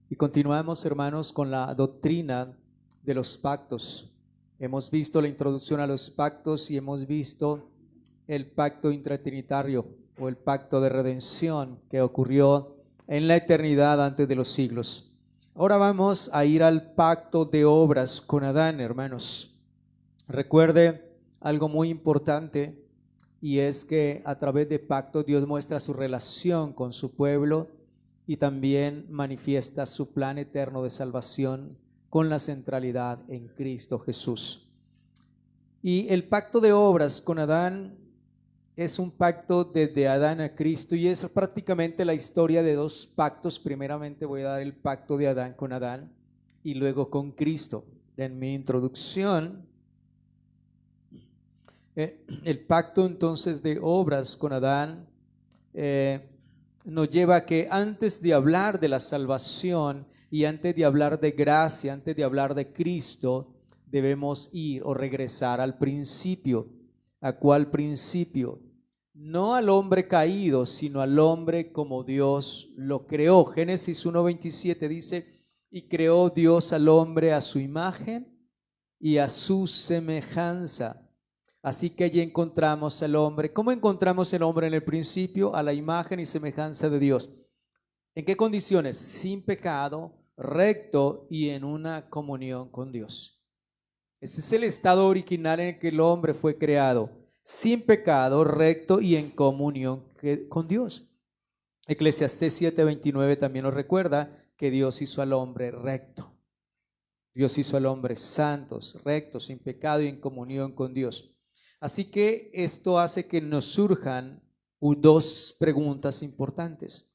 Y continuamos, hermanos, con la doctrina de los pactos. Hemos visto la introducción a los pactos y hemos visto el pacto intratrinitario o el pacto de redención que ocurrió en la eternidad antes de los siglos. Ahora vamos a ir al pacto de obras con Adán, hermanos. Recuerde algo muy importante, y es que a través de pacto Dios muestra su relación con su pueblo y también manifiesta su plan eterno de salvación con la centralidad en Cristo Jesús. Y el pacto de obras con Adán es un pacto desde Adán a Cristo y es prácticamente la historia de dos pactos. Primeramente voy a dar el pacto de Adán con Adán y luego con Cristo. En mi introducción, el pacto entonces de obras con Adán nos lleva a que antes de hablar de la salvación y antes de hablar de gracia, antes de hablar de Cristo, debemos ir o regresar al principio. ¿A cuál principio? No al hombre caído, sino al hombre como Dios lo creó. Génesis 1:27 dice: y creó Dios al hombre a su imagen y a su semejanza. Así que allí encontramos al hombre. ¿Cómo encontramos el hombre en el principio? A la imagen y semejanza de Dios. ¿En qué condiciones? Sin pecado, recto y en una comunión con Dios. Ese es el estado original en el que el hombre fue creado. Sin pecado, recto y en comunión con Dios. Eclesiastés 7:29 también nos recuerda que Dios hizo al hombre recto. Dios hizo al hombre santos, rectos, sin pecado y en comunión con Dios. Así que esto hace que nos surjan dos preguntas importantes.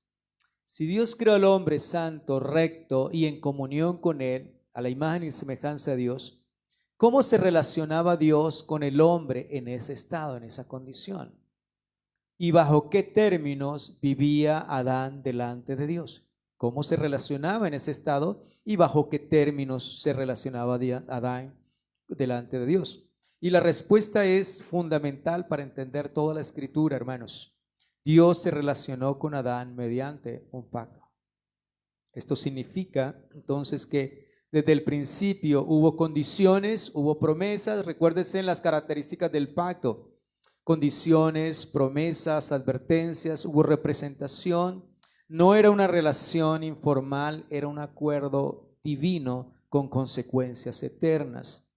Si Dios creó al hombre santo, recto y en comunión con él, a la imagen y semejanza de Dios, ¿cómo se relacionaba Dios con el hombre en ese estado, en esa condición? ¿Y bajo qué términos vivía Adán delante de Dios? ¿Cómo se relacionaba en ese estado y bajo qué términos se relacionaba Adán delante de Dios? Y la respuesta es fundamental para entender toda la escritura, hermanos. Dios se relacionó con Adán mediante un pacto. Esto significa entonces que desde el principio hubo condiciones, hubo promesas. Recuérdense en las características del pacto: condiciones, promesas, advertencias, hubo representación. No era una relación informal, era un acuerdo divino con consecuencias eternas.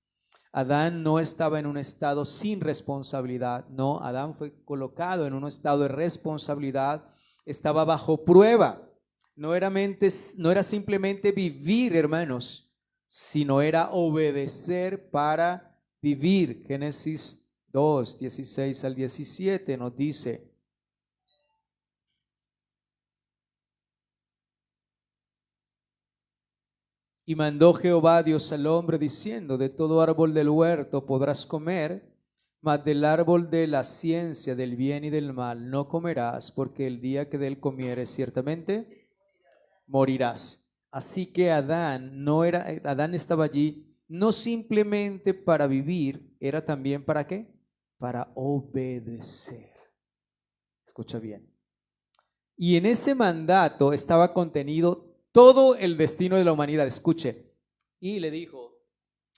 Adán no estaba en un estado sin responsabilidad, no, Adán fue colocado en un estado de responsabilidad, estaba bajo prueba. No era simplemente vivir, hermanos, sino era obedecer para vivir. Génesis 2:16-17 nos dice: y mandó Jehová Dios al hombre diciendo: de todo árbol del huerto podrás comer, mas del árbol de la ciencia del bien y del mal no comerás, porque el día que de él comieres ciertamente morirás. Así que Adán estaba allí no simplemente para vivir, era también ¿para qué? Para obedecer. Escucha bien. Y en ese mandato estaba contenido todo el destino de la humanidad. Escuche. Y le dijo: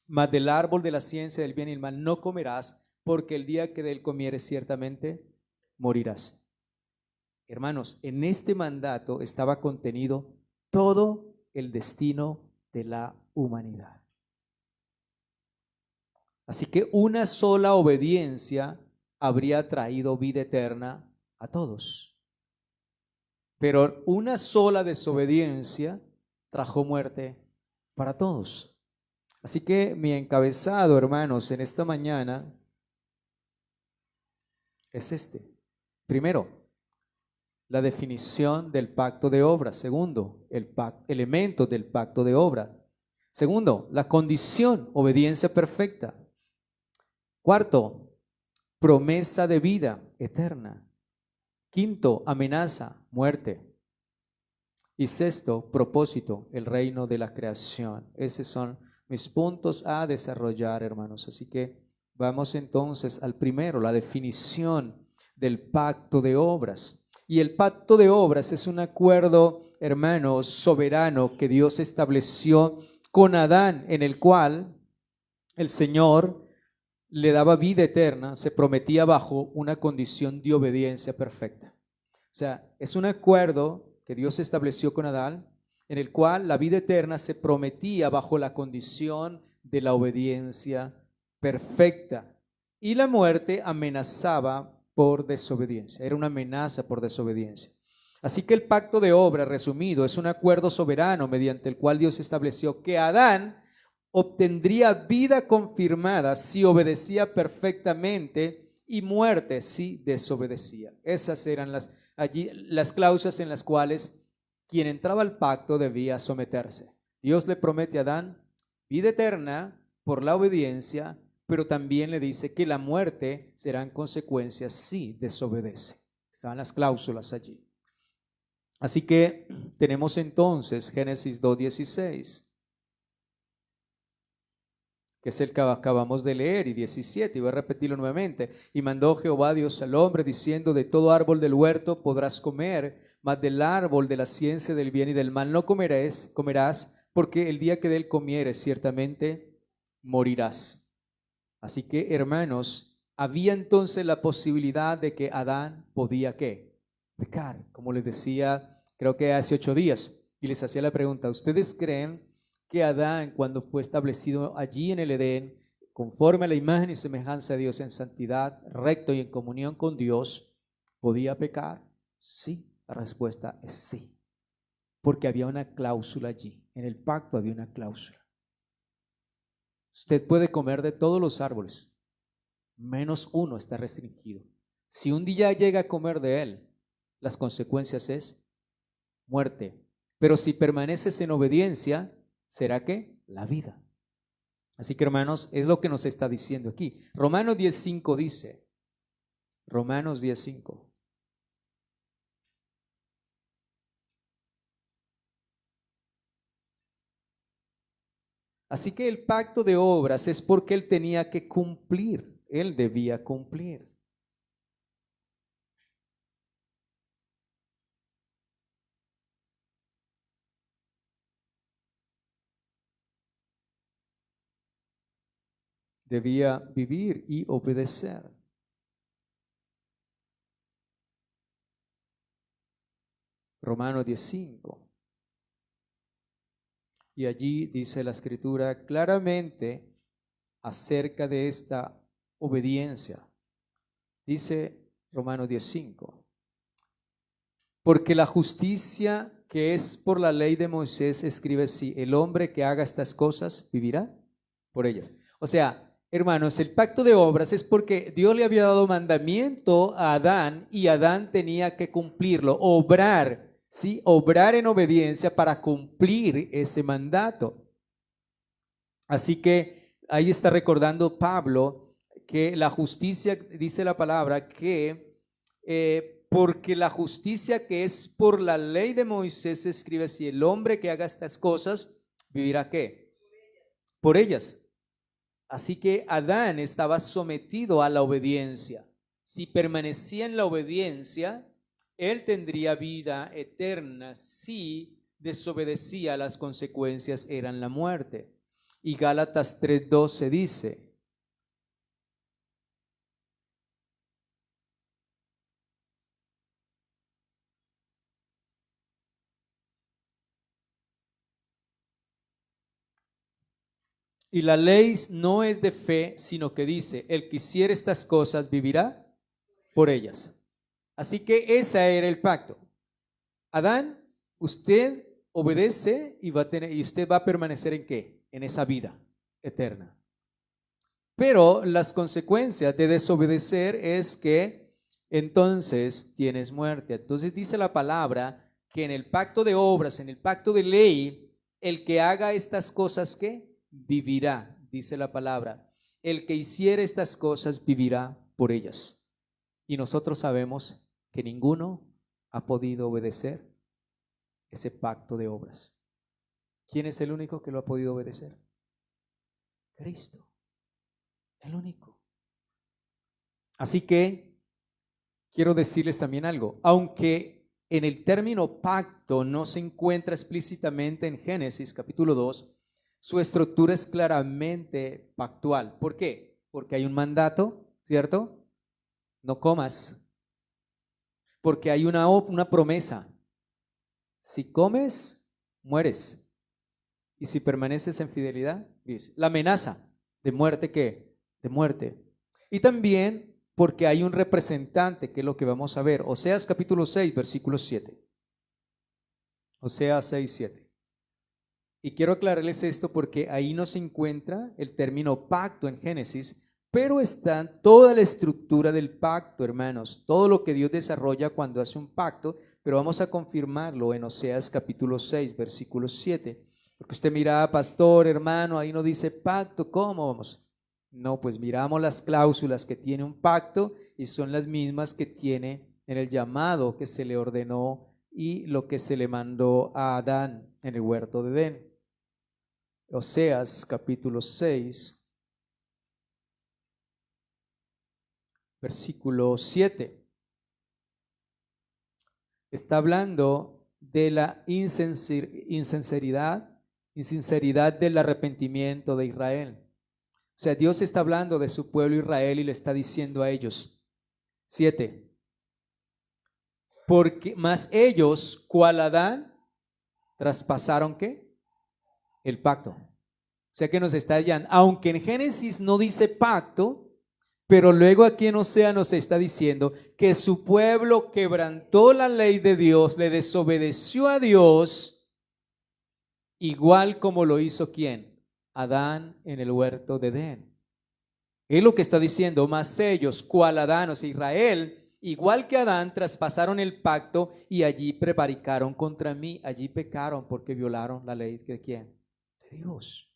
mas del árbol de la ciencia del bien y el mal no comerás, porque el día que de él comieres ciertamente morirás. Hermanos, en este mandato estaba contenido todo el destino de la humanidad. Así que una sola obediencia habría traído vida eterna a todos. Pero una sola desobediencia trajo muerte para todos. Así que mi encabezado, hermanos, en esta mañana es este. Primero, la definición del pacto de obra. Segundo, elementos del pacto de obra. Segundo, la condición, obediencia perfecta. Cuarto, promesa de vida eterna. Quinto, amenaza, muerte. Y sexto, propósito, el reino de la creación. Esos son mis puntos a desarrollar, hermanos. Así que vamos entonces al primero, la definición del pacto de obras. Y el pacto de obras es un acuerdo hermanos, soberano que Dios estableció con Adán, en el cual el Señor le daba vida eterna, se prometía bajo una condición de obediencia perfecta. O sea, es un acuerdo que Dios estableció con Adán, en el cual la vida eterna se prometía bajo la condición de la obediencia perfecta. Y la muerte amenazaba por desobediencia, era una amenaza por desobediencia. Así que el pacto de obra, resumido, es un acuerdo soberano mediante el cual Dios estableció que Adán obtendría vida confirmada si obedecía perfectamente y muerte si desobedecía. Esas eran las cláusulas en las cuales quien entraba al pacto debía someterse. Dios le promete a Adán vida eterna por la obediencia, pero también le dice que la muerte serán consecuencias si desobedece. Están las cláusulas allí. Así que tenemos entonces Génesis 2:16, que es el que acabamos de leer, y 17, y voy a repetirlo nuevamente. Y mandó Jehová Dios al hombre, diciendo: de todo árbol del huerto podrás comer, mas del árbol de la ciencia del bien y del mal no comerás, porque el día que de él comieres ciertamente morirás. Así que, hermanos, había entonces la posibilidad de que Adán podía, ¿qué? Pecar, como les decía, creo que hace 8 días, y les hacía la pregunta: ¿ustedes creen que Adán, cuando fue establecido allí en el Edén, conforme a la imagen y semejanza de Dios, en santidad, recto y en comunión con Dios, podía pecar? Sí, la respuesta es sí, porque había una cláusula allí, en el pacto había una cláusula. Usted puede comer de todos los árboles, menos uno está restringido. Si un día llega a comer de él, las consecuencias es muerte. Pero si permaneces en obediencia, ¿será qué? La vida. Así que, hermanos, es lo que nos está diciendo aquí. Romanos 10:5 dice, Romanos 10:5. Así que el pacto de obras es porque él tenía que cumplir, él debía cumplir. Debía vivir y obedecer. Romanos 10:5. Y allí dice la Escritura claramente acerca de esta obediencia. Dice Romanos 10:5. Porque la justicia que es por la ley de Moisés escribe así: el hombre que haga estas cosas vivirá por ellas. O sea, hermanos, el pacto de obras es porque Dios le había dado mandamiento a Adán y Adán tenía que cumplirlo, obrar, ¿sí? Obrar en obediencia para cumplir ese mandato. Así que ahí está recordando Pablo que la justicia, dice la palabra, que porque la justicia que es por la ley de Moisés escribe así: el hombre que haga estas cosas vivirá ¿qué? Por ellas. Así que Adán estaba sometido a la obediencia. Si permanecía en la obediencia, él tendría vida eterna. Si desobedecía, las consecuencias eran la muerte. Y Gálatas 3:12 dice: y la ley no es de fe, sino que dice: el que hiciere estas cosas vivirá por ellas. Así que ese era el pacto. Adán, usted obedece y y usted va a permanecer ¿en qué? En esa vida eterna. Pero las consecuencias de desobedecer es que entonces tienes muerte. Entonces dice la palabra que en el pacto de obras, en el pacto de ley, el que haga estas cosas, ¿qué? Vivirá, dice la palabra. El que hiciere estas cosas vivirá por ellas. Y nosotros sabemos que ninguno ha podido obedecer ese pacto de obras. ¿Quién es el único que lo ha podido obedecer? Cristo, el único. Así que quiero decirles también algo. Aunque en el término pacto no se encuentra explícitamente en Génesis capítulo 2, su estructura es claramente pactual. ¿Por qué? Porque hay un mandato, ¿cierto? No comas. Porque hay una promesa. Si comes, mueres. Y si permaneces en fidelidad, vives. La amenaza de muerte, ¿qué? De muerte. Y también porque hay un representante, que es lo que vamos a ver. Oseas capítulo 6, versículo 7. Oseas 6, 7. Y quiero aclararles esto porque ahí no se encuentra el término pacto en Génesis, pero está toda la estructura del pacto, hermanos. Todo lo que Dios desarrolla cuando hace un pacto, pero vamos a confirmarlo en Oseas capítulo 6, versículo 7. Porque usted mira, pastor, hermano, ahí no dice pacto, ¿cómo vamos? No, pues miramos las cláusulas que tiene un pacto y son las mismas que tiene en el llamado que se le ordenó y lo que se le mandó a Adán en el huerto de Edén. Oseas capítulo 6, versículo 7. Está hablando de la insinceridad del arrepentimiento de Israel. O sea, Dios está hablando de su pueblo Israel y le está diciendo a ellos, 7, porque más ellos, cual Adán, traspasaron ¿qué? El pacto. O sea que nos está diciendo, aunque en Génesis no dice pacto, pero luego aquí en Oseas nos está diciendo que su pueblo quebrantó la ley de Dios, le desobedeció a Dios, igual como lo hizo ¿quién? Adán en el huerto de Edén. Es lo que está diciendo, mas ellos, cual Adán, o sea, Israel, igual que Adán, traspasaron el pacto y allí prevaricaron contra mí, allí pecaron porque violaron la ley de ¿quién? De Dios.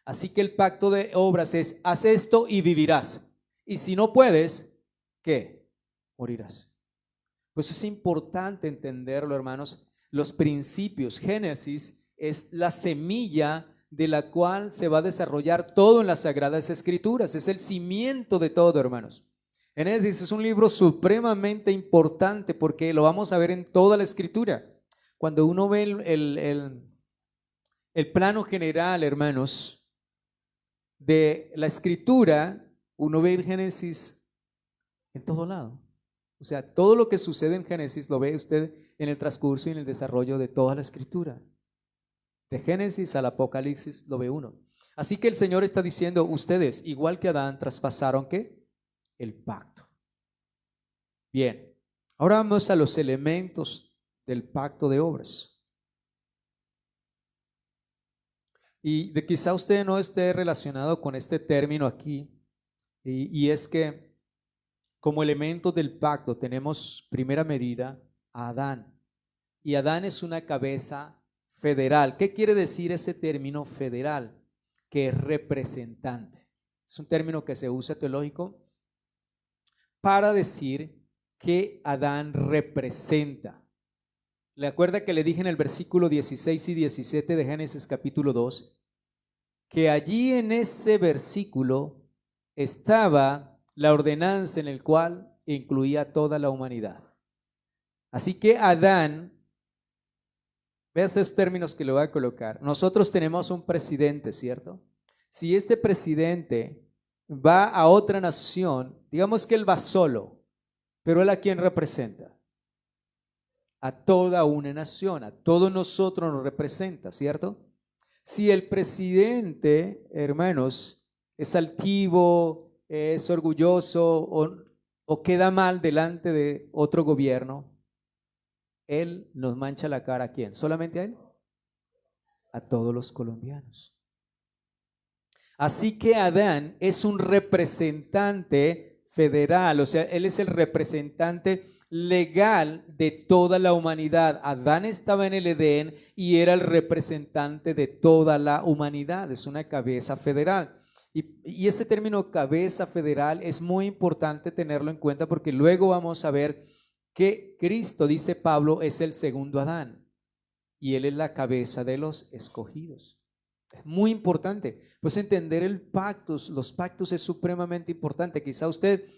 Así que el pacto de obras es, haz esto y vivirás. Y si no puedes, ¿qué? Morirás. Pues es importante entenderlo, hermanos. Los principios, Génesis es la semilla de la cual se va a desarrollar todo en las Sagradas Escrituras. Es el cimiento de todo, hermanos. Génesis es un libro supremamente importante porque lo vamos a ver en toda la Escritura. Cuando uno ve el plano general, hermanos, de la Escritura, uno ve el Génesis en todo lado. O sea, todo lo que sucede en Génesis lo ve usted en el transcurso y en el desarrollo de toda la Escritura. De Génesis al Apocalipsis lo ve uno. Así que el Señor está diciendo, ustedes, igual que Adán, traspasaron ¿qué? El pacto. Bien, ahora vamos a los elementos del pacto de obras. Y quizá usted no esté relacionado con este término aquí, y es que como elementos del pacto tenemos primera medida a Adán, y Adán es una cabeza federal. ¿Qué quiere decir ese término federal? Que es representante. Es un término que se usa teológico para decir que Adán representa. ¿Le acuerda que le dije en el versículo 16 y 17 de Génesis capítulo 2? Que allí en ese versículo estaba la ordenanza en el cual incluía toda la humanidad. Así que Adán, vea esos términos que le voy a colocar. Nosotros tenemos un presidente, ¿cierto? Si este presidente va a otra nación, digamos que él va solo, pero él a quién representa? A toda una nación, a todos nosotros nos representa, ¿cierto? Si el presidente, hermanos, es altivo, es orgulloso o queda mal delante de otro gobierno, él nos mancha la cara. ¿A quién? ¿Solamente a él? A todos los colombianos. Así que Adán es un representante federal, o sea, él es el representante legal de toda la humanidad. Adán estaba en el Edén y era el representante de toda la humanidad, es una cabeza federal. Y este término cabeza federal es muy importante tenerlo en cuenta porque luego vamos a ver que Cristo, dice Pablo, es el segundo Adán y él es la cabeza de los escogidos. Es muy importante, pues entender los pactos es supremamente importante. Quizá usted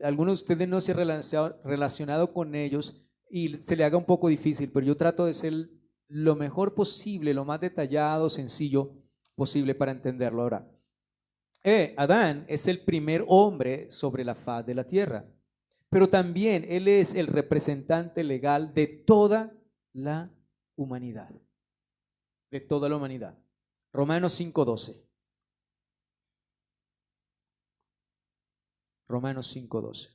Algunos de ustedes no se han relacionado con ellos y se le haga un poco difícil, pero yo trato de ser lo mejor posible, lo más detallado, sencillo posible para entenderlo. Ahora, Adán es el primer hombre sobre la faz de la tierra, pero también él es el representante legal de toda la humanidad, de toda la humanidad. Romanos 5:12. Romanos 5:12.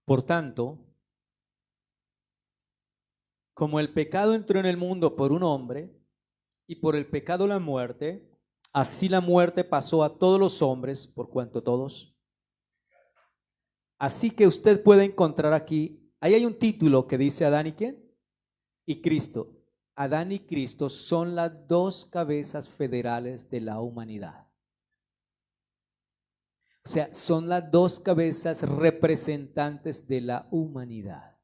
Por tanto, como el pecado entró en el mundo por un hombre y por el pecado la muerte, así la muerte pasó a todos los hombres por cuanto todos. Así que usted puede encontrar aquí, ahí hay un título que dice Adán y ¿quién? Y Cristo. Adán y Cristo son las dos cabezas federales de la humanidad. O sea, son las dos cabezas representantes de la humanidad.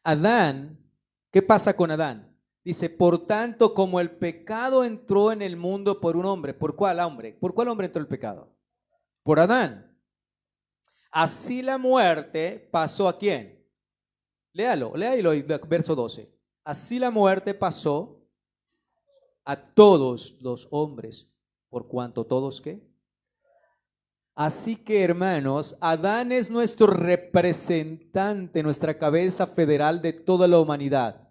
Adán, ¿qué pasa con Adán? Dice, por tanto, como el pecado entró en el mundo por un hombre, ¿por cuál hombre? ¿Por cuál hombre entró el pecado? Por Adán. Así la muerte pasó ¿a quién? Léalo, verso 12. Así la muerte pasó a todos los hombres, por cuanto todos ¿qué? Así que, hermanos, Adán es nuestro representante, nuestra cabeza federal de toda la humanidad.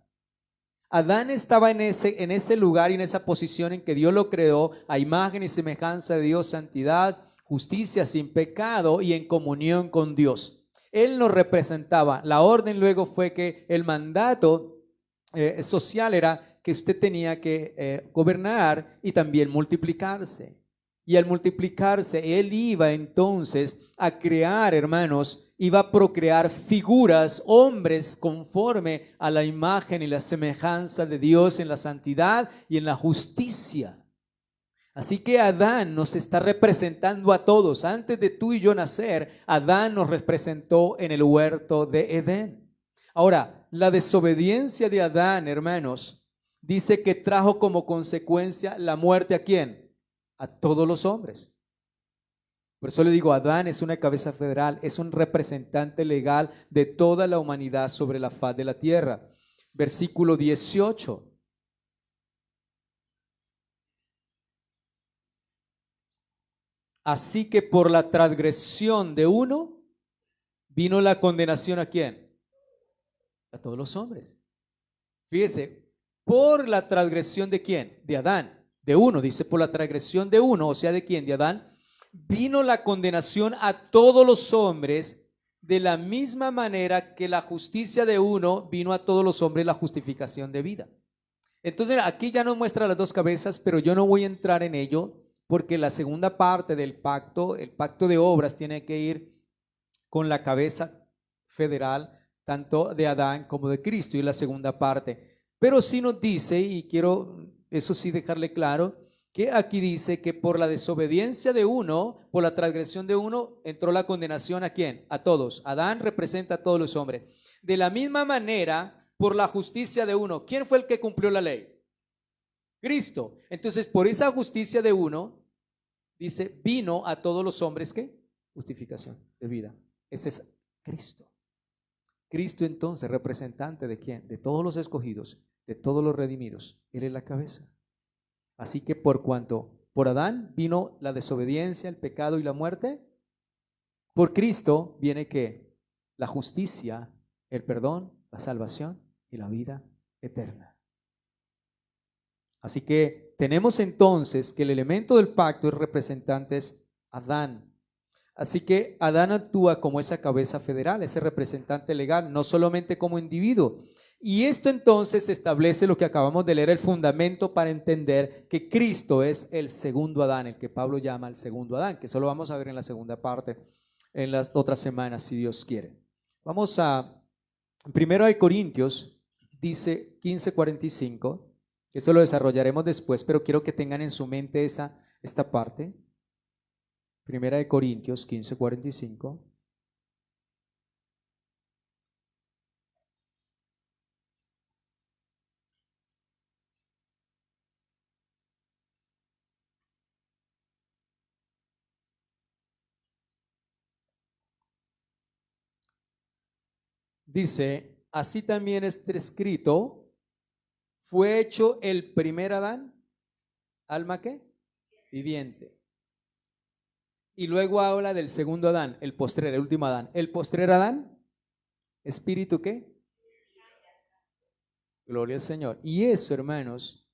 Adán estaba en ese lugar y en esa posición en que Dios lo creó a imagen y semejanza de Dios, santidad, justicia, sin pecado y en comunión con Dios. Él nos representaba. La orden luego fue que el mandato social era que usted tenía que gobernar y también multiplicarse. Y al multiplicarse, él iba entonces a crear, hermanos, iba a procrear figuras, hombres conforme a la imagen y la semejanza de Dios en la santidad y en la justicia. Así que Adán nos está representando a todos. Antes de tú y yo nacer, Adán nos representó en el huerto de Edén. Ahora, la desobediencia de Adán, hermanos, dice que trajo como consecuencia la muerte ¿a quién? A todos los hombres. Por eso le digo, Adán es una cabeza federal, es un representante legal de toda la humanidad sobre la faz de la tierra. Versículo 18. Así que por la transgresión de uno vino la condenación ¿a quién? A todos los hombres. Fíjese, por la transgresión de quién? De Adán. De uno, dice por la transgresión de uno, o sea, ¿de quién? De Adán, vino la condenación a todos los hombres, de la misma manera que la justicia de uno vino a todos los hombres la justificación de vida. Entonces aquí ya nos muestra las dos cabezas, pero yo no voy a entrar en ello, porque la segunda parte del pacto, el pacto de obras, tiene que ir con la cabeza federal, tanto de Adán como de Cristo, y la segunda parte. Pero sí nos dice, y quiero eso sí dejarle claro, que aquí dice que por la desobediencia de uno, por la transgresión de uno, entró la condenación ¿a quién? A todos. Adán representa a todos los hombres. De la misma manera, por la justicia de uno, ¿quién fue el que cumplió la ley? Cristo. Entonces, por esa justicia de uno, dice, vino a todos los hombres ¿qué? Justificación de vida. Ese es Cristo. Cristo entonces, representante de quién? De todos los escogidos, de todos los redimidos. Él es la cabeza. Así que por cuanto por Adán vino la desobediencia, el pecado y la muerte, por Cristo viene ¿qué? La justicia, el perdón, la salvación y la vida eterna. Así que tenemos entonces que el elemento del pacto es representante es Adán. Así que Adán actúa como esa cabeza federal, ese representante legal, no solamente como individuo. Y esto entonces establece lo que acabamos de leer, el fundamento para entender que Cristo es el segundo Adán, el que Pablo llama el segundo Adán, que eso lo vamos a ver en la segunda parte, en las otras semanas, si Dios quiere. Vamos a 1 Corintios, dice 15:45. Eso lo desarrollaremos después, pero quiero que tengan en su mente esta parte. Primera de Corintios 15:45. Dice, así también está escrito, fue hecho el primer Adán, alma ¿qué? Viviente. Y luego habla del segundo Adán, el postrer, el último Adán. El postrer Adán, espíritu ¿qué? Gloria al Señor. Y eso, hermanos,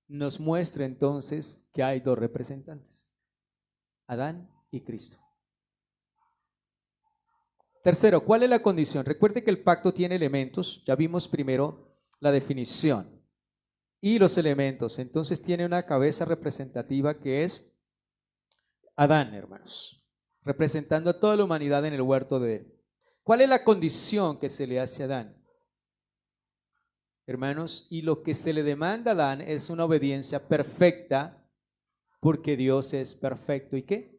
nos muestra entonces que hay dos representantes, Adán y Cristo. Tercero, ¿cuál es la condición? Recuerde que el pacto tiene elementos, ya vimos primero la definición y los elementos, entonces tiene una cabeza representativa que es Adán, hermanos, representando a toda la humanidad en el huerto de Edén. ¿Cuál es la condición que se le hace a Adán? Hermanos, y lo que se le demanda a Adán es una obediencia perfecta, porque Dios es perfecto. ¿Y qué?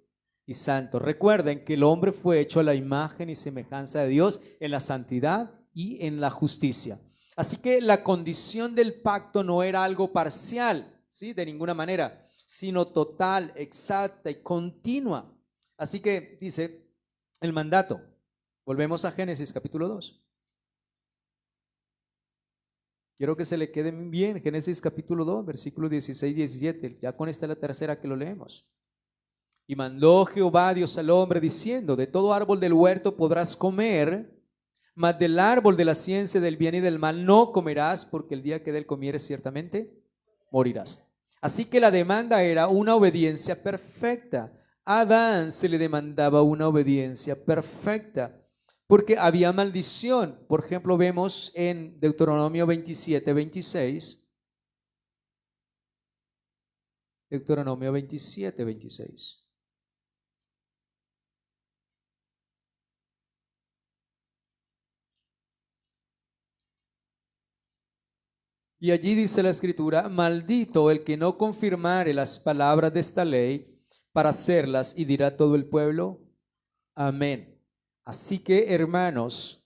Y santo. Recuerden que el hombre fue hecho a la imagen y semejanza de Dios en la santidad y en la justicia. Así que la condición del pacto no era algo parcial, ¿sí? De ninguna manera, sino total, exacta y continua. Así que dice el mandato. Volvemos a Génesis capítulo 2. Quiero que se le queden bien, Génesis capítulo 2, versículos 16 y 17. Ya con esta es la tercera que lo leemos. Y mandó Jehová Dios al hombre diciendo, de todo árbol del huerto podrás comer, mas del árbol de la ciencia del bien y del mal no comerás, porque el día que de él comieres ciertamente morirás. Así que la demanda era una obediencia perfecta. A Adán se le demandaba una obediencia perfecta, porque había maldición. Por ejemplo, vemos en Deuteronomio 27:26. Deuteronomio 27:26. Y allí dice la escritura, maldito el que no confirmare las palabras de esta ley para hacerlas, y dirá todo el pueblo, amén. Así que, hermanos,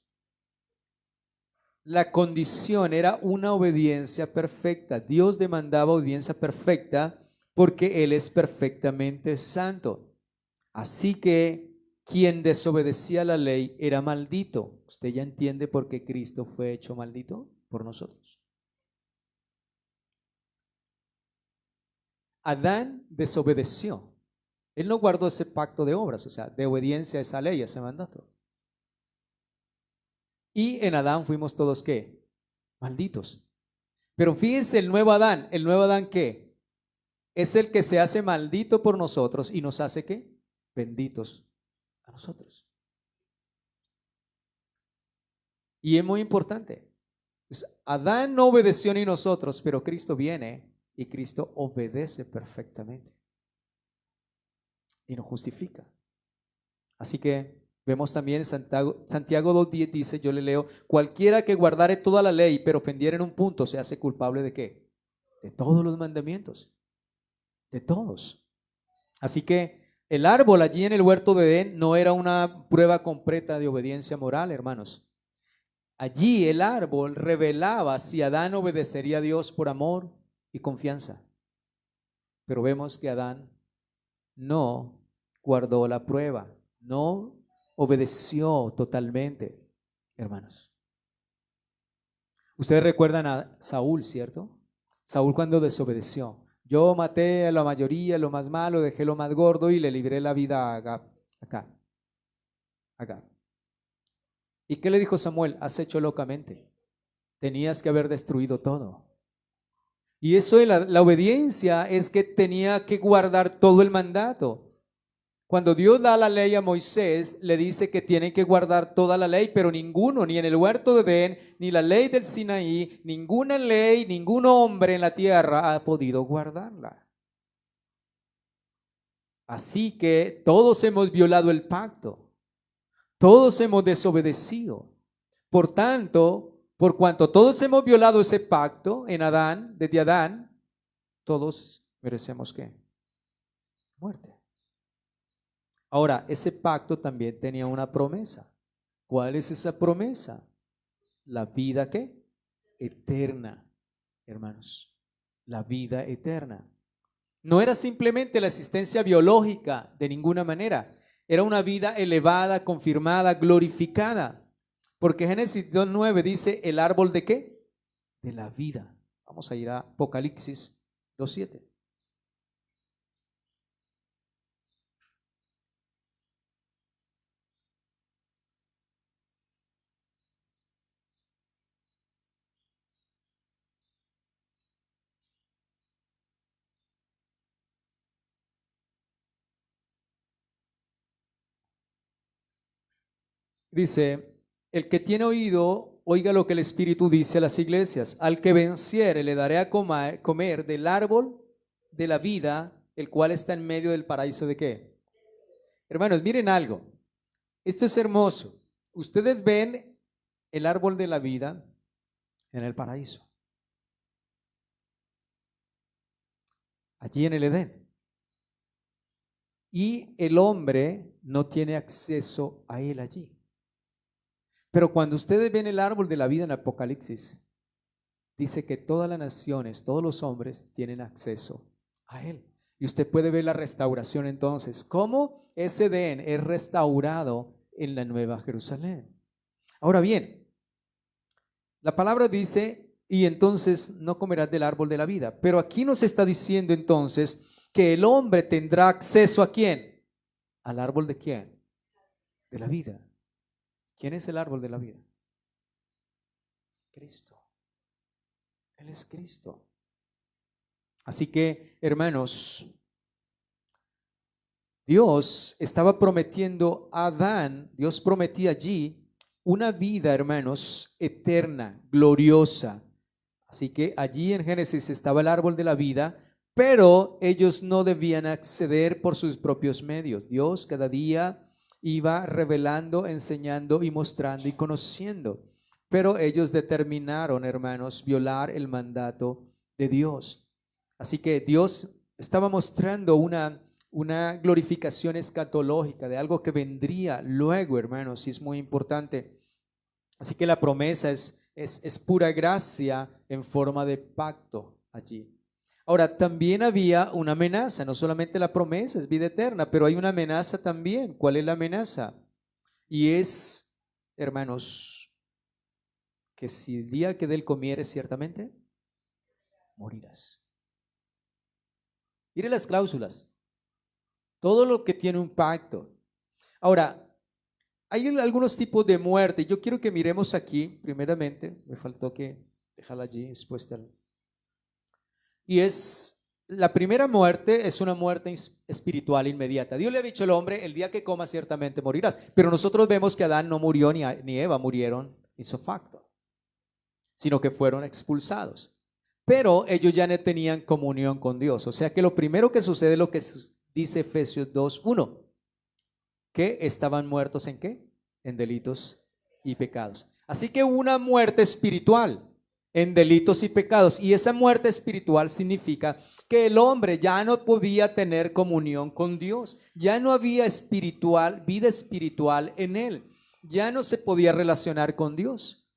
la condición era una obediencia perfecta. Dios demandaba obediencia perfecta porque Él es perfectamente santo. Así que quien desobedecía la ley era maldito. ¿Usted ya entiende por qué Cristo fue hecho maldito por nosotros? Adán desobedeció. Él no guardó ese pacto de obras, o sea, de obediencia a esa ley, a ese mandato. Y en Adán fuimos todos, ¿qué? Malditos. Pero fíjense el nuevo Adán ¿qué? Es el que se hace maldito por nosotros y nos hace ¿qué? Benditos a nosotros. Y es muy importante. Adán no obedeció ni nosotros, pero Cristo viene y Cristo obedece perfectamente y nos justifica. Así que vemos también Santiago 2:10 dice, yo le leo, cualquiera que guardare toda la ley, pero ofendiera en un punto, se hace culpable ¿de qué? De todos los mandamientos, de todos. Así que el árbol allí en el huerto de Edén no era una prueba completa de obediencia moral, hermanos. Allí el árbol revelaba si Adán obedecería a Dios por amor y confianza. Pero vemos que Adán no guardó la prueba, no obedeció totalmente, hermanos. Ustedes recuerdan a Saúl, ¿cierto? Saúl cuando desobedeció. Yo maté a la mayoría, lo más malo, dejé lo más gordo y le libré la vida a Agag. Agag. ¿Y qué le dijo Samuel? Has hecho locamente. Tenías que haber destruido todo. Y eso de la obediencia es que tenía que guardar todo el mandato. Cuando Dios da la ley a Moisés, le dice que tiene que guardar toda la ley, pero ninguno, ni en el huerto de Edén, ni la ley del Sinaí, ninguna ley, ningún hombre en la tierra ha podido guardarla. Así que todos hemos violado el pacto, todos hemos desobedecido. Por tanto, Por cuanto todos hemos violado ese pacto en Adán, desde Adán, todos merecemos ¿qué? Muerte. Ahora, ese pacto también tenía una promesa. ¿Cuál es esa promesa? La vida ¿qué? Eterna, hermanos. La vida eterna. No era simplemente la existencia biológica de ninguna manera. Era una vida elevada, confirmada, glorificada. Porque Génesis 2:9 dice, ¿el árbol de qué? De la vida. Vamos a ir a Apocalipsis 2:7. Dice, el que tiene oído, oiga lo que el Espíritu dice a las iglesias. Al que venciere le daré a comer del árbol de la vida, el cual está en medio del paraíso de ¿qué? Hermanos, miren algo. Esto es hermoso. Ustedes ven el árbol de la vida en el paraíso. Allí en el Edén. Y el hombre no tiene acceso a él allí. Pero cuando ustedes ven el árbol de la vida en Apocalipsis, dice que todas las naciones, todos los hombres tienen acceso a él. Y usted puede ver la restauración entonces, cómo ese Edén es restaurado en la Nueva Jerusalén. Ahora bien, la palabra dice, y entonces no comerás del árbol de la vida. Pero aquí nos está diciendo entonces que el hombre tendrá acceso ¿a quién? ¿Al árbol de quién? De la vida. ¿Quién es el árbol de la vida? Cristo. Él es Cristo. Así que, hermanos, Dios estaba prometiendo a Adán, Dios prometía allí una vida, hermanos, eterna, gloriosa. Así que allí en Génesis estaba el árbol de la vida, pero ellos no debían acceder por sus propios medios. Dios cada día iba revelando, enseñando y mostrando y conociendo. Pero ellos determinaron, hermanos, violar el mandato de Dios. Así que Dios estaba mostrando una glorificación escatológica de algo que vendría luego, hermanos, y es muy importante. Así que la promesa es pura gracia en forma de pacto allí. Ahora, también había una amenaza, no solamente la promesa es vida eterna, pero hay una amenaza también. ¿Cuál es la amenaza? Y es, hermanos, que si el día que de él comieres, ciertamente morirás. Mire las cláusulas. Todo lo que tiene un pacto. Ahora, hay algunos tipos de muerte. Yo quiero que miremos aquí, primeramente, me faltó que dejarla allí expuesta. Y es, la primera muerte es una muerte espiritual inmediata. Dios le ha dicho al hombre, el día que comas ciertamente morirás. Pero nosotros vemos que Adán no murió ni Eva murieron ipso facto, sino que fueron expulsados. Pero ellos ya no tenían comunión con Dios. O sea que lo primero que sucede es lo que dice Efesios 2:1, que estaban muertos ¿en qué? En delitos y pecados. Así que una muerte espiritual en delitos y pecados. Y esa muerte espiritual significa que el hombre ya no podía tener comunión con Dios. Ya no había vida espiritual en él. Ya no se podía relacionar con Dios.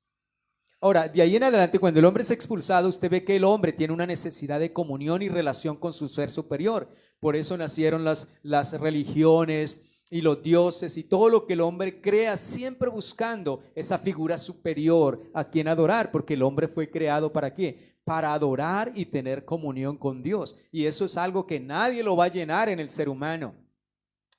Ahora, de ahí en adelante, cuando el hombre es expulsado, usted ve que el hombre tiene una necesidad de comunión y relación con su ser superior. Por eso nacieron las religiones y los dioses y todo lo que el hombre crea, siempre buscando esa figura superior a quien adorar, porque el hombre fue creado ¿para qué? Para adorar y tener comunión con Dios. Y eso es algo que nadie lo va a llenar en el ser humano.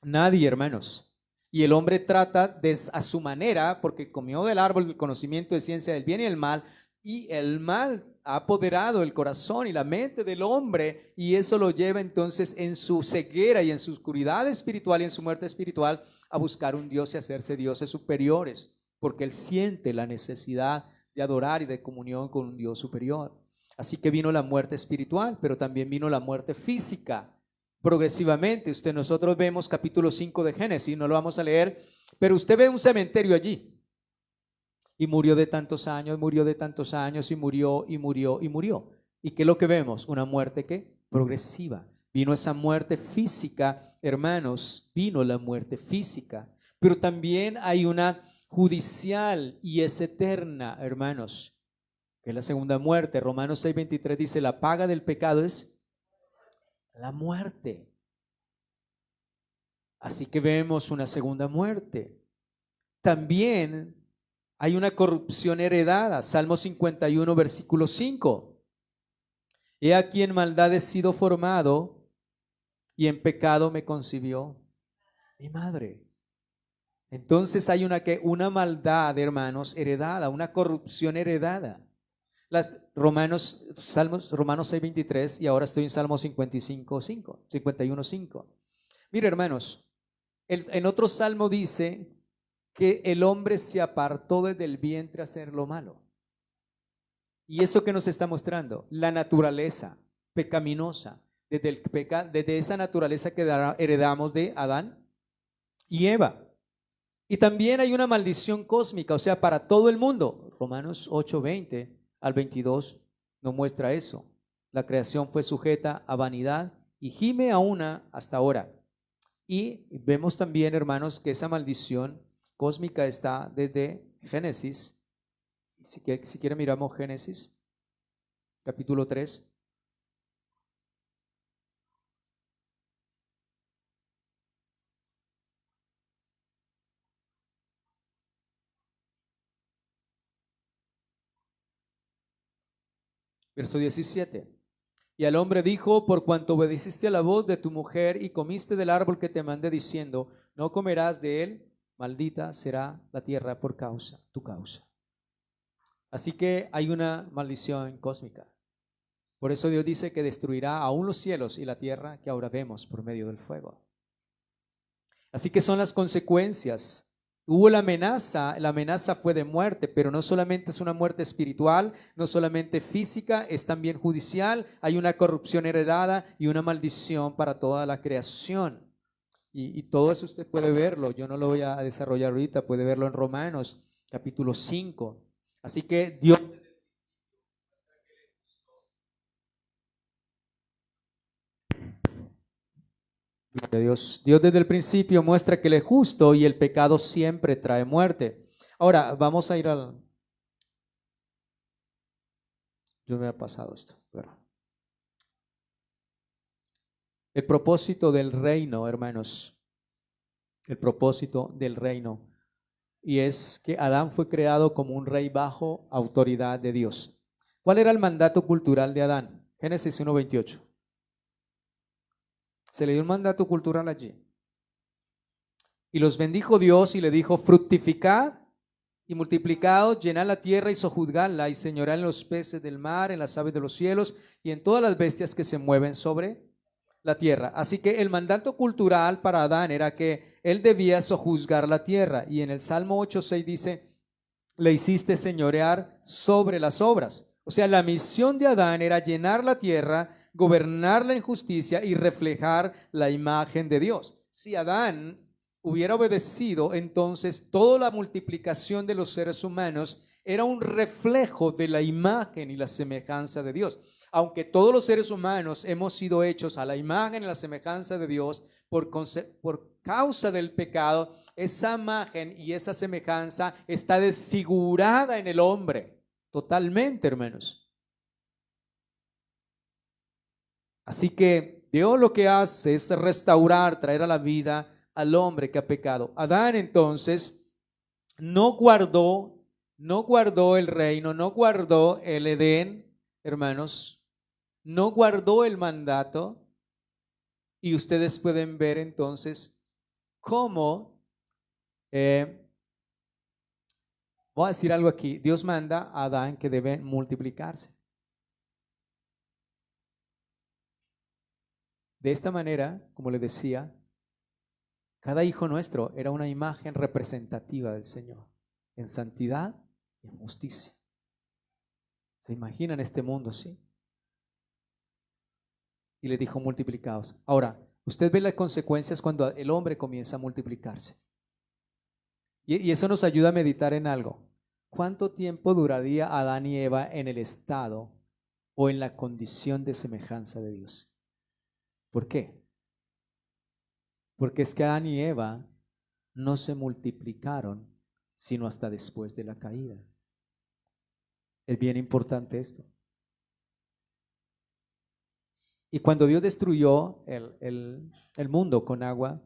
Nadie, hermanos. Y el hombre trata a su manera, porque comió del árbol del conocimiento de ciencia del bien y el mal, y el mal ha apoderado el corazón y la mente del hombre, y eso lo lleva entonces en su ceguera y en su oscuridad espiritual y en su muerte espiritual a buscar un Dios y hacerse dioses superiores, porque él siente la necesidad de adorar y de comunión con un Dios superior. Así que vino la muerte espiritual, pero también vino la muerte física. Progresivamente, nosotros vemos capítulo 5 de Génesis, no lo vamos a leer, pero usted ve un cementerio allí y murió de tantos años, murió de tantos años y murió y murió y murió. ¿Y qué es lo que vemos? Una muerte que progresiva. Vino esa muerte física, hermanos, vino la muerte física, pero también hay una judicial y es eterna, hermanos, que es la segunda muerte. Romanos 6:23 dice, la paga del pecado es la muerte. Así que vemos una segunda muerte. También hay una corrupción heredada. Salmo 51, versículo 5. He aquí en maldad he sido formado y en pecado me concibió mi madre. Entonces hay una maldad, hermanos, heredada, una corrupción heredada. Romanos 6:23 y ahora estoy en Salmo 51:5. Mire, hermanos, en otro salmo dice que el hombre se apartó desde el vientre a hacer lo malo. ¿Y eso que nos está mostrando? La naturaleza pecaminosa, desde esa naturaleza que heredamos de Adán y Eva. Y también hay una maldición cósmica, o sea, para todo el mundo. Romanos 8:20 al 22 nos muestra eso. La creación fue sujeta a vanidad y gime a una hasta ahora. Y vemos también, hermanos, que esa maldición cósmica está desde Génesis. Si quiere miramos Génesis, capítulo 3. Verso 17. Y al hombre dijo, por cuanto obedeciste a la voz de tu mujer y comiste del árbol que te mandé diciendo, no comerás de él, maldita será la tierra por tu causa. Así que hay una maldición cósmica. Por eso Dios dice que destruirá aún los cielos y la tierra que ahora vemos por medio del fuego. Así que son las consecuencias. Hubo la amenaza fue de muerte, pero no solamente es una muerte espiritual, no solamente física, es también judicial, hay una corrupción heredada y una maldición para toda la creación. Y todo eso usted puede verlo, yo no lo voy a desarrollar ahorita, puede verlo en Romanos capítulo 5. Así que Dios... Dios desde el principio muestra que Él es justo y el pecado siempre trae muerte. Ahora, vamos a ir al... Yo me he pasado esto. El propósito del reino, hermanos. El propósito del reino. Y es que Adán fue creado como un rey bajo autoridad de Dios. ¿Cuál era el mandato cultural de Adán? Génesis 1:28. Se le dio un mandato cultural allí. Y los bendijo Dios y le dijo, fructificad y multiplicaos, llenad la tierra y sojuzgadla y señorad en los peces del mar, en las aves de los cielos y en todas las bestias que se mueven sobre la tierra. Así que el mandato cultural para Adán era que él debía sojuzgar la tierra. Y en el Salmo 8:6 dice, le hiciste señorear sobre las obras. O sea, la misión de Adán era llenar la tierra, gobernar la injusticia y reflejar la imagen de Dios. Si Adán hubiera obedecido, entonces toda la multiplicación de los seres humanos era un reflejo de la imagen y la semejanza de Dios. Aunque todos los seres humanos hemos sido hechos a la imagen y la semejanza de Dios, por causa del pecado, esa imagen y esa semejanza está desfigurada en el hombre, totalmente, hermanos. Así que Dios lo que hace es restaurar, traer a la vida al hombre que ha pecado. Adán entonces no guardó el reino, no guardó el Edén, hermanos, no guardó el mandato. Y ustedes pueden ver entonces cómo, voy a decir algo aquí, Dios manda a Adán que debe multiplicarse. De esta manera, como le decía, cada hijo nuestro era una imagen representativa del Señor, en santidad y en justicia. ¿Se imaginan este mundo así? Y le dijo multiplicaos. Ahora, usted ve las consecuencias cuando el hombre comienza a multiplicarse. Y eso nos ayuda a meditar en algo. ¿cuánto tiempo duraría Adán y Eva en el estado o en la condición de semejanza de Dios? ¿Por qué? Porque es que Adán y Eva no se multiplicaron sino hasta después de la caída. Es bien importante esto. Y cuando Dios destruyó el mundo con agua,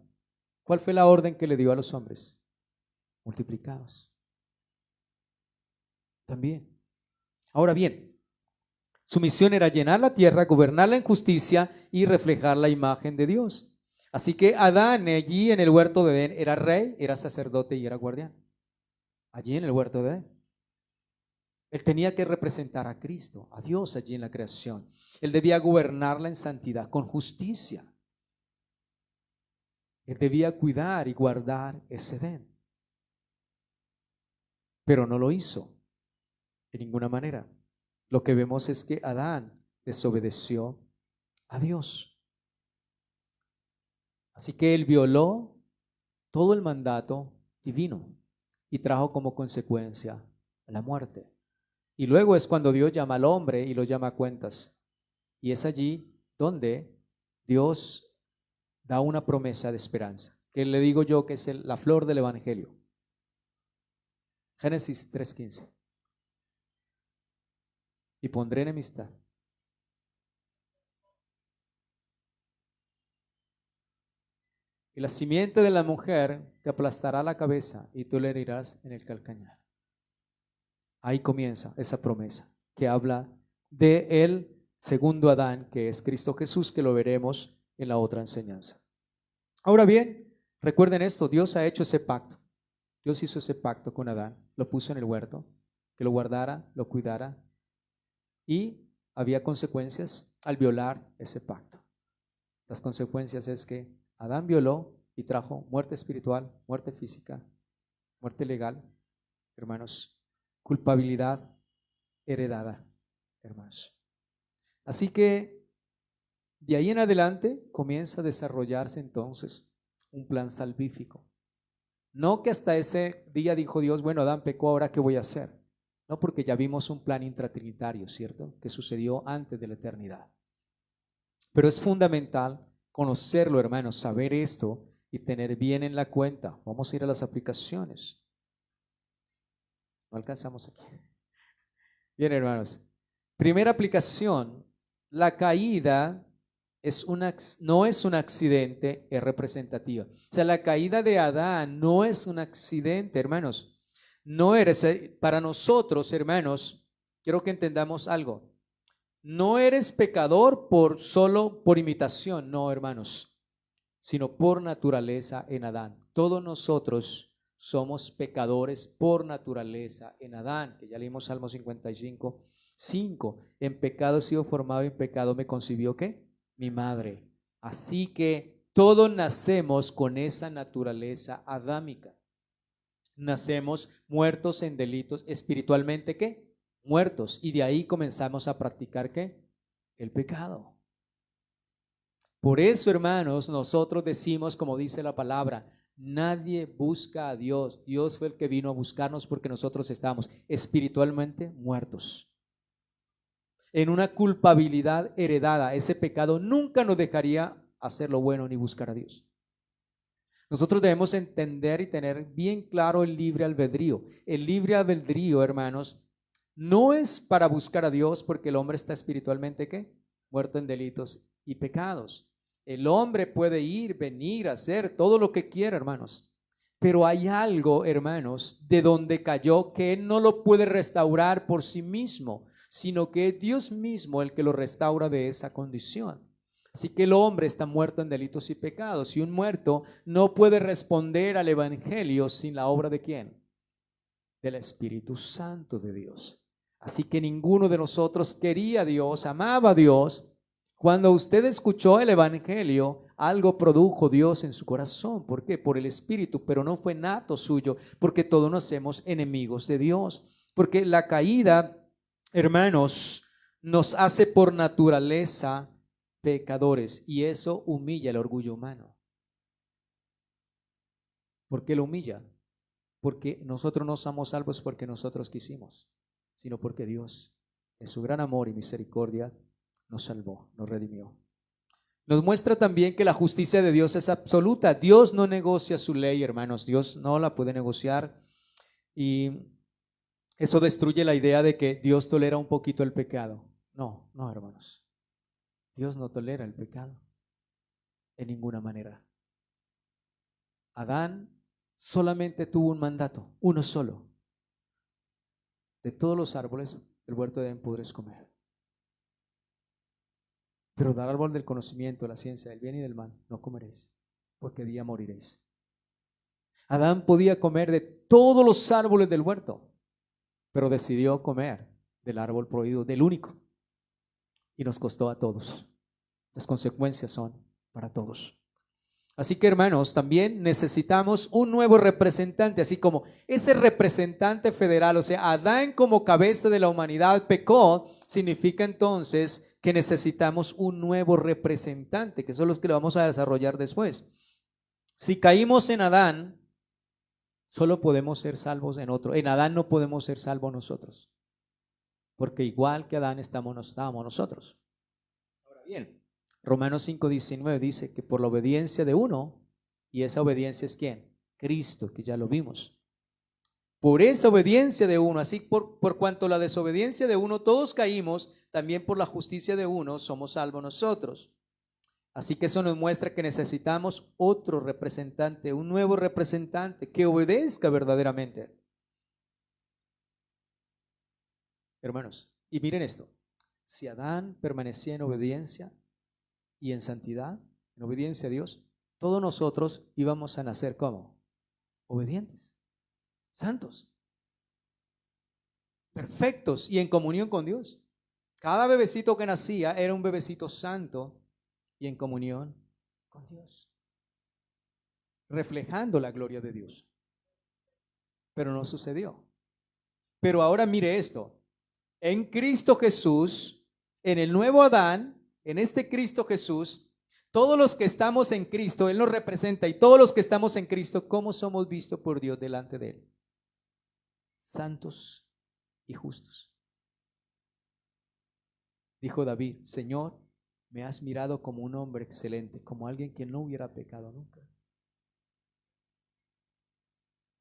¿cuál fue la orden que le dio a los hombres? Multiplicados. También. Ahora bien, su misión era llenar la tierra, gobernarla en justicia y reflejar la imagen de Dios. Así que Adán allí en el huerto de Edén era rey, era sacerdote y era guardián. Allí en el huerto de Edén. Él tenía que representar a Cristo, a Dios allí en la creación. Él debía gobernarla en santidad, con justicia. Él debía cuidar y guardar ese Edén. Pero no lo hizo de ninguna manera. Lo que vemos es que Adán desobedeció a Dios. Así que él violó todo el mandato divino y trajo como consecuencia la muerte. Y luego es cuando Dios llama al hombre y lo llama a cuentas. Y es allí donde Dios da una promesa de esperanza, que le digo yo que es la flor del evangelio. Génesis 3:15. Y pondré enemistad. Y la simiente de la mujer te aplastará la cabeza y tú le herirás en el calcañar. Ahí comienza esa promesa que habla de el segundo Adán, que es Cristo Jesús, que lo veremos en la otra enseñanza. Ahora bien, recuerden esto, Dios ha hecho ese pacto. Dios hizo ese pacto con Adán, lo puso en el huerto, que lo guardara, lo cuidara, y había consecuencias al violar ese pacto. Las consecuencias es que Adán violó y trajo muerte espiritual, muerte física, muerte legal, hermanos, culpabilidad heredada, hermanos. Así que de ahí en adelante comienza a desarrollarse entonces un plan salvífico. No que hasta ese día dijo Dios, bueno, Adán pecó, ahora ¿qué voy a hacer? No, porque ya vimos un plan intratrinitario, ¿cierto? Que sucedió antes de la eternidad. Pero es fundamental conocerlo, hermanos, saber esto y tener bien en la cuenta. Vamos a ir a las aplicaciones. No alcanzamos aquí. Bien, hermanos. Primera aplicación, la caída no es un accidente, es representativa. O sea, la caída de Adán no es un accidente, hermanos. No eres, para nosotros, hermanos, quiero que entendamos algo. No eres pecador solo por imitación, no, hermanos, sino por naturaleza en Adán. Todos nosotros somos pecadores por naturaleza en Adán, que ya leímos Salmo 55:5. En pecado he sido formado y en pecado me concibió, ¿qué? Mi madre. Así que todos nacemos con esa naturaleza adámica. Nacemos muertos en delitos, espiritualmente, ¿qué? Muertos. Y de ahí comenzamos a practicar, ¿qué? El pecado. Por eso, hermanos, nosotros decimos, como dice la palabra, nadie busca a Dios. Dios fue el que vino a buscarnos porque nosotros estábamos espiritualmente muertos. En una culpabilidad heredada, ese pecado nunca nos dejaría hacer lo bueno ni buscar a Dios. Nosotros debemos entender y tener bien claro el libre albedrío. El libre albedrío, hermanos, no es para buscar a Dios porque el hombre está espiritualmente, ¿qué? Muerto en delitos y pecados. El hombre puede ir, venir, hacer todo lo que quiera, hermanos. Pero hay algo, hermanos, de donde cayó que él no lo puede restaurar por sí mismo, sino que es Dios mismo el que lo restaura de esa condición. Así que el hombre está muerto en delitos y pecados, y un muerto no puede responder al evangelio sin la obra ¿de quién? Del Espíritu Santo de Dios. Así que ninguno de nosotros quería a Dios, amaba a Dios. Cuando usted escuchó el evangelio, algo produjo Dios en su corazón. ¿Por qué? Por el Espíritu, pero no fue nato suyo, porque todos nos hacemos enemigos de Dios. Porque la caída, hermanos, nos hace por naturaleza pecadores, y eso humilla el orgullo humano. ¿Por qué lo humilla? porque nosotros no somos salvos porque nosotros quisimos, sino porque Dios, en su gran amor y misericordia, nos salvó, nos redimió. Nos muestra también que la justicia de Dios es absoluta. Dios no negocia su ley, hermanos. Dios no la puede negociar. Y eso destruye la idea de que Dios tolera un poquito el pecado. No, no, hermanos. Dios no tolera el pecado en ninguna manera. Adán solamente tuvo un mandato, uno solo. De todos los árboles del huerto de Edén podréis comer, pero del árbol del conocimiento, la ciencia del bien y del mal, no comeréis, porque día moriréis. Adán podía comer de todos los árboles del huerto, pero decidió comer del árbol prohibido, del único, y nos costó a todos. Las consecuencias son para todos. Así que, hermanos, también necesitamos un nuevo representante, así como ese representante federal, o sea, Adán como cabeza de la humanidad pecó, significa entonces que necesitamos un nuevo representante, que son los que lo vamos a desarrollar después. Si caímos en Adán, solo podemos ser salvos en otro. En Adán no podemos ser salvos nosotros, porque igual que Adán estábamos nosotros. Ahora bien, Romanos 5:19 dice que por la obediencia de uno, y esa obediencia es ¿quién? Cristo, que ya lo vimos. Por esa obediencia de uno, así por cuanto la desobediencia de uno todos caímos, también por la justicia de uno somos salvos nosotros. Así que eso nos muestra que necesitamos otro representante, un nuevo representante que obedezca verdaderamente. Hermanos, y miren esto, si Adán permanecía en obediencia y en santidad, en obediencia a Dios, todos nosotros íbamos a nacer como obedientes, santos, perfectos y en comunión con Dios. Cada bebecito que nacía era un bebecito santo y en comunión con Dios, reflejando la gloria de Dios. Pero no sucedió. Pero ahora mire esto, en Cristo Jesús, en el nuevo Adán, en este Cristo Jesús, todos los que estamos en Cristo, Él nos representa, y todos los que estamos en Cristo, ¿cómo somos vistos por Dios delante de Él? Santos y justos. Dijo David, Señor, me has mirado como un hombre excelente, como alguien que no hubiera pecado nunca.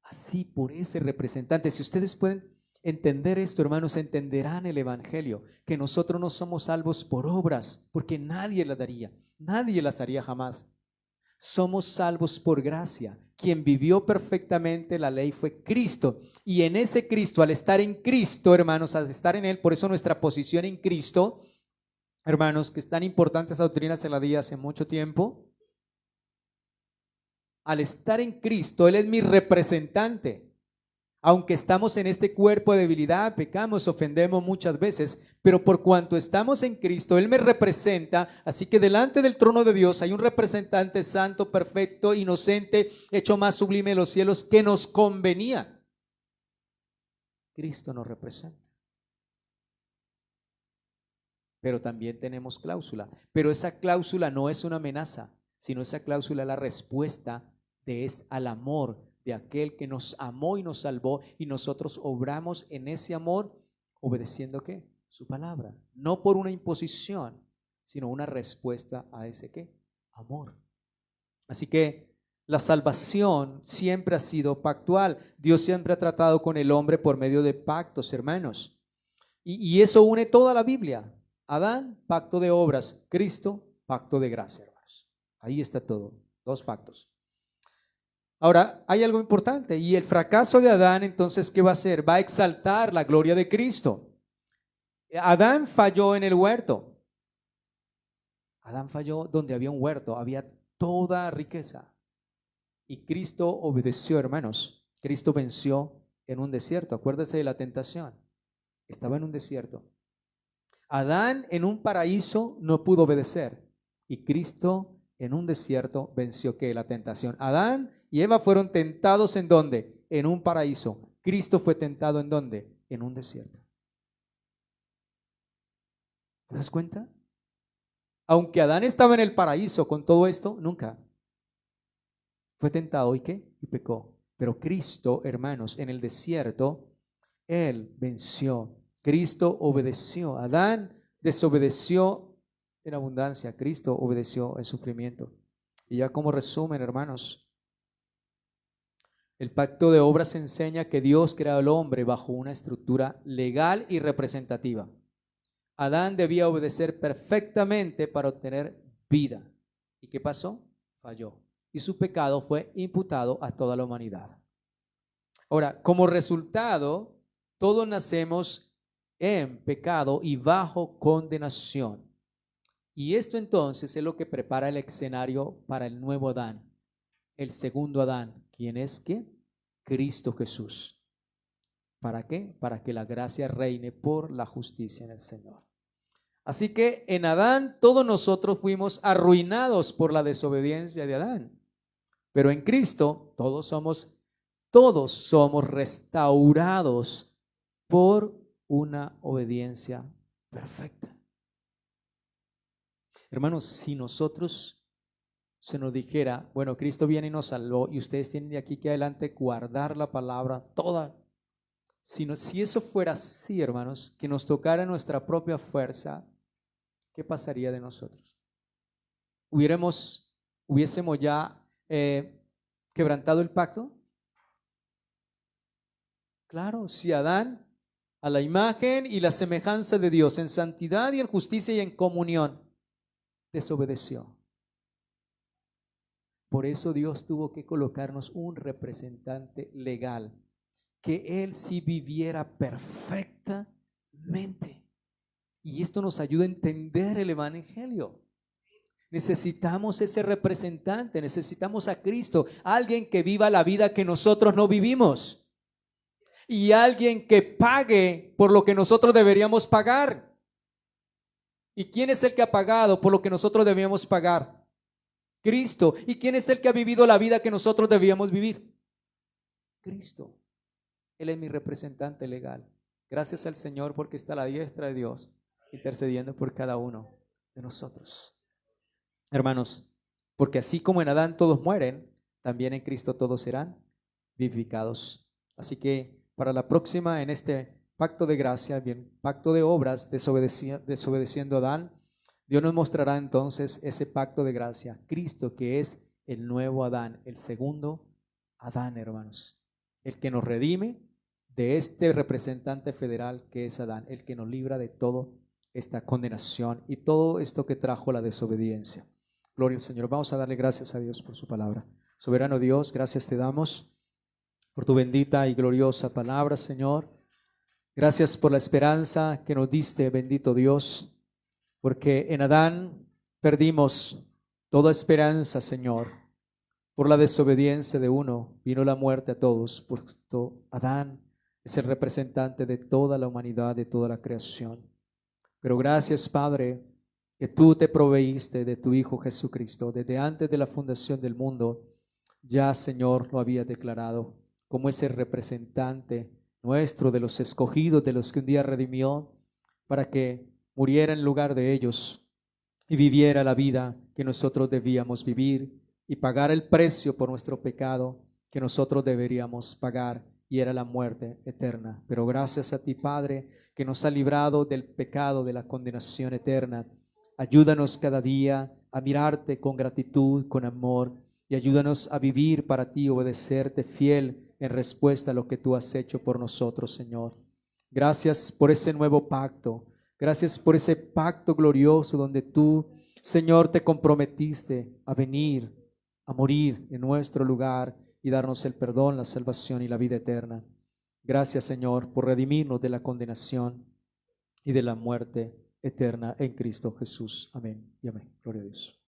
Así por ese representante, si ustedes pueden entender esto, hermanos, entenderán el evangelio, que nosotros no somos salvos por obras, porque nadie las daría, nadie las haría jamás. Somos salvos por gracia. Quien vivió perfectamente la ley fue Cristo, y en ese Cristo, al estar en Cristo, hermanos, al estar en Él, por eso nuestra posición en Cristo, hermanos, que es tan importante, esa doctrina se la di hace mucho tiempo. Al estar en Cristo, Él es mi representante. Aunque estamos en este cuerpo de debilidad, pecamos, ofendemos muchas veces, pero por cuanto estamos en Cristo, Él me representa, así que delante del trono de Dios hay un representante santo, perfecto, inocente, hecho más sublime de los cielos, que nos convenía. Cristo nos representa. Pero también tenemos cláusula, pero esa cláusula no es una amenaza, sino esa cláusula es la respuesta al amor de aquel que nos amó y nos salvó, y nosotros obramos en ese amor obedeciendo ¿qué? Su palabra, no por una imposición, sino una respuesta a ese ¿qué? Amor. Así que la salvación siempre ha sido pactual. Dios siempre ha tratado con el hombre por medio de pactos, hermanos, y eso une toda la Biblia. Adán, pacto de obras; Cristo, pacto de gracia, hermanos. Ahí está todo, dos pactos. Ahora, hay algo importante, y el fracaso de Adán, entonces, ¿qué va a hacer? Va a exaltar la gloria de Cristo. Adán falló en el huerto. Adán falló donde había un huerto, había toda riqueza. Y Cristo obedeció, hermanos. Cristo venció en un desierto. Acuérdese de la tentación. Estaba en un desierto. Adán en un paraíso no pudo obedecer. Y Cristo en un desierto venció ¿qué? La tentación. Adán y Eva fueron tentados ¿en dónde? En un paraíso. Cristo fue tentado ¿en dónde? En un desierto. ¿Te das cuenta? Aunque Adán estaba en el paraíso con todo esto, nunca fue tentado. ¿Y qué? Y pecó. Pero Cristo, hermanos, en el desierto, Él venció. Cristo obedeció. Adán desobedeció en abundancia. Cristo obedeció en sufrimiento. Y ya como resumen, hermanos, el pacto de obras enseña que Dios creó al hombre bajo una estructura legal y representativa. Adán debía obedecer perfectamente para obtener vida. ¿Y qué pasó? Falló. Y su pecado fue imputado a toda la humanidad. Ahora, como resultado, todos nacemos en pecado y bajo condenación. Y esto entonces es lo que prepara el escenario para el nuevo Adán, el segundo Adán. ¿Quién es qué? Cristo Jesús. ¿Para qué? Para que la gracia reine por la justicia en el Señor. Así que en Adán todos nosotros fuimos arruinados por la desobediencia de Adán. Pero en Cristo todos somos restaurados por una obediencia perfecta. Hermanos, si nosotros se nos dijera, bueno, Cristo viene y nos salvó y ustedes tienen de aquí que adelante guardar la palabra toda. Si eso fuera así, hermanos, que nos tocara nuestra propia fuerza, ¿qué pasaría de nosotros? ¿Hubiésemos ya quebrantado el pacto? Claro, si Adán, a la imagen y la semejanza de Dios, en santidad y en justicia y en comunión, desobedeció. Por eso Dios tuvo que colocarnos un representante legal, que Él sí viviera perfectamente. Y esto nos ayuda a entender el Evangelio. Necesitamos ese representante, necesitamos a Cristo, alguien que viva la vida que nosotros no vivimos. Y alguien que pague por lo que nosotros deberíamos pagar. ¿Y quién es el que ha pagado por lo que nosotros debíamos pagar? Cristo. ¿Y quién es el que ha vivido la vida que nosotros debíamos vivir? Cristo. Él es mi representante legal. Gracias al Señor porque está a la diestra de Dios, intercediendo por cada uno de nosotros. Hermanos, porque así como en Adán todos mueren, también en Cristo todos serán vivificados. Así que para la próxima, en este pacto de gracia, bien, pacto de obras, desobedeciendo a Adán, Dios nos mostrará entonces ese pacto de gracia, Cristo, que es el nuevo Adán, el segundo Adán, hermanos, el que nos redime de este representante federal que es Adán, el que nos libra de toda esta condenación y todo esto que trajo la desobediencia. Gloria al Señor. Vamos a darle gracias a Dios por su palabra. Soberano Dios, gracias te damos por tu bendita y gloriosa palabra, Señor. Gracias por la esperanza que nos diste, bendito Dios, porque en Adán perdimos toda esperanza, Señor. Por la desobediencia de uno vino la muerte a todos. Por esto, Adán es el representante de toda la humanidad, de toda la creación. Pero gracias, Padre, que tú te proveíste de tu Hijo Jesucristo. Desde antes de la fundación del mundo, ya, Señor, lo había declarado como ese representante nuestro, de los escogidos, de los que un día redimió, para que muriera en lugar de ellos y viviera la vida que nosotros debíamos vivir y pagar el precio por nuestro pecado que nosotros deberíamos pagar, y era la muerte eterna. Pero gracias a ti, Padre, que nos ha librado del pecado, de la condenación eterna. Ayúdanos cada día a mirarte con gratitud, con amor, y ayúdanos a vivir para ti, obedecerte fiel en respuesta a lo que tú has hecho por nosotros, Señor. Gracias por ese nuevo pacto. Gracias por ese pacto glorioso donde tú, Señor, te comprometiste a venir, a morir en nuestro lugar y darnos el perdón, la salvación y la vida eterna. Gracias, Señor, por redimirnos de la condenación y de la muerte eterna en Cristo Jesús. Amén y amén. Gloria a Dios.